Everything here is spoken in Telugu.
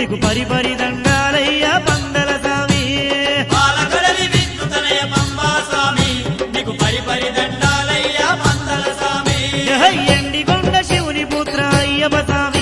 నీకు పరిపరి దండాలయ్యా పందల స్వామి పాలకడలి విద్యుతనయ పంబా స్వామి నీకు పరిపరి దండాలయ్యా పందల స్వామి ఎండికొండ శివుని పుత్ర అయ్యప్ప స్వామి